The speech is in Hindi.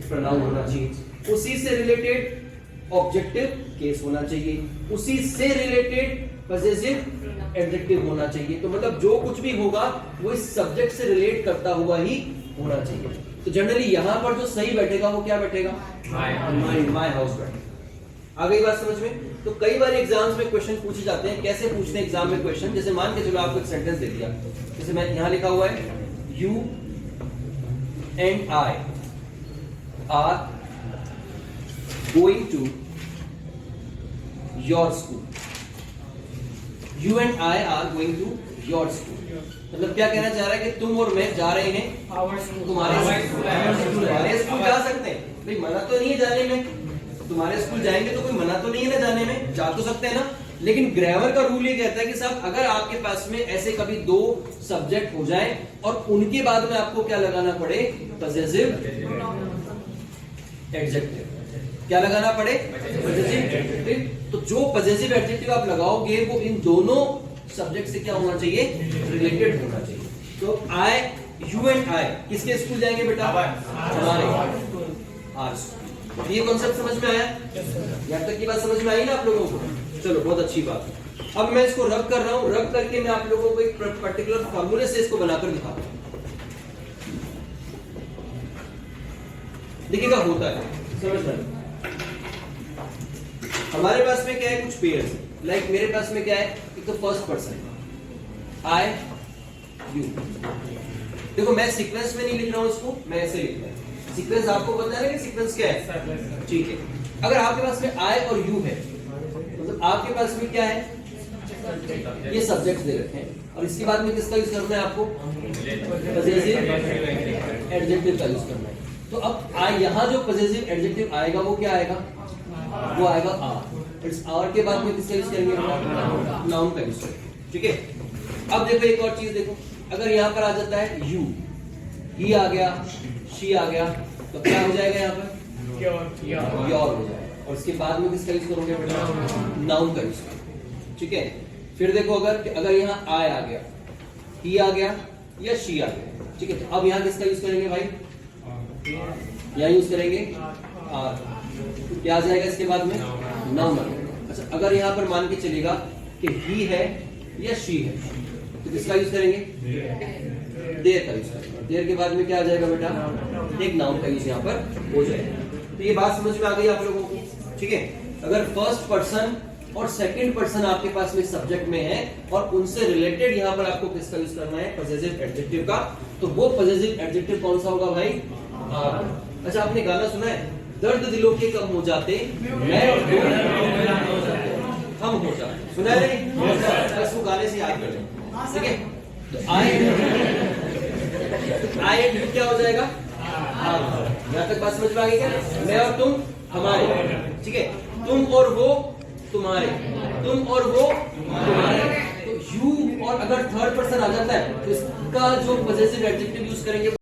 प्रोनाउन होना चाहिए, उसी से रिलेटेड ऑब्जेक्टिव केस होना चाहिए, उसी से रिलेटेड पॉसेसिव एडजेक्टिव होना चाहिए। तो मतलब जो कुछ भी होगा वो इस सब्जेक्ट से रिलेट करता हुआ ही होना चाहिए। तो जनरली यहां पर जो सही बैठेगा वो क्या बैठेगा? माय हाउस बैठेगा। आ गई बात समझ में? तो कई बार एग्जाम्स में क्वेश्चन पूछे जाते हैं। कैसे पूछते हैं एग्जाम में क्वेश्चन? जैसे मान के चलो आपको एक सेंटेंस दे दिया, जैसे मैं यहां लिखा हुआ है you and I are going to your school. You and I are going to your school, मतलब क्या कहना चाह रहा है कि तुम और मैं जा रहे हैं तुम्हारे स्कूल जा सकते हैं। भाई मना तो नहीं है जाने में, तुम्हारे स्कूल जाएंगे तो कोई मना तो नहीं है ना जाने में, जा तो सकते हैं ना। लेकिन ग्रामर का रूल ये कहता है कि साहब अगर आपके पास में ऐसे कभी दो सब्जेक्ट हो जाए और उनके बाद में आपको क्या लगाना पड़े? Possessive adjective. क्या लगाना पड़े? Possessive adjective. तो जो पॉसेसिव एडजेक्टिव आप लगाओगे वो इन दोनों सब्जेक्ट से क्या होना चाहिए? रिलेटेड होना चाहिए। तो आई, यू एंड आई किसके स्कूल जाएंगे बेटा? हमारे आर स्कूल। ये कॉन्सेप्ट समझ में आया? यहां तक की बात समझ में आई ना आप लोगों को? चलो बहुत अच्छी बात है। अब मैं इसको रब कर रहा हूं, रब करके मैं आप लोगों को एक पर्टिकुलर फॉर्मूले से इसको बनाकर दिखाता हूं। देखिएगा होता है, समझ में। हमारे पास में क्या है? कुछ पेयर्स। लाइक मेरे पास में क्या है? एक तो फर्स्ट पर्सन आई यू। देखो मैं सीक्वेंस में नहीं लिख रहा हूं इसको, मैं ऐसे लिख रहा हूं। सीक्वेंस आपको पता है ना कि सीक्वेंस क्या है? ठीक है। अगर आपके पास में आई और यू है, मतलब आपके पास में क्या है? ये सब्जेक्ट दे रखे हैं और इसके बाद में किसका यूज करना है आपको? पॉसेसिव एडजेक्टिव का यूज करना है। तो अब आई, यहां जो पॉसेसिव एडजेक्टिव आएगा वो क्या आएगा? वो आएगा आर। इट्स आर के बाद में किसका यूज करेंगे? नाउन का यूज करेंगे। ठीक है। अब देखो एक और चीज देखो, अगर यहां पर आ जाता है यू, ही आ गया, शी आ गया, तो क्या हो जाएगा यहाँ पर? योर हो जाएगा। और इसके बाद में किसका यूज करोगे? नाउन का यूज करोगे। ठीक है। फिर देखो अगर यहाँ आई आ गया, ही आ गया या शी आ गया, ठीक है, तो अब यहाँ किसका यूज करेंगे भाई? यहाँ यूज करेंगे आर। क्या आ जाएगा इसके बाद में? नाउन। अच्छा अगर यहाँ पर मान के चलेगा कि ही है या शी है, तो किसका यूज करेंगे? देयर का यूज करेंगे। देयर के बाद में क्या आ जाएगा बेटा? एक नाउन का यूज यहाँ पर हो जाएगा। तो ये बात समझ में आ गई आप लोगों को? ठीक है। अगर फर्स्ट पर्सन और सेकंड पर्सन आपके पास में सब्जेक्ट में है और उनसे रिलेटेड यहाँ पर आपको किसका यूज करना है? पॉसेसिव एडजेक्टिव का। तो वो पॉसेसिव एडजेक्टिव कौन सा होगा भाई? अच्छा आपने गाना सुना है? दर्द दिलों के कम हो जाते, मैं और हम हो जाते। सुना है नहीं? बस वो गाने से याद कर लें। ठीक है। तो आई एंड यू क्या हो जाएगा? यहां तक बात समझ में आ गई क्या? मैं और तुम हमारे। ठीक है। तुम और वो तुम्हारे, तुम और वो तुम्हारे। तो यू और अगर थर्ड पर्सन आ जाता है तो इसका जो पॉसेसिव एडजेक्टिव यूज करेंगे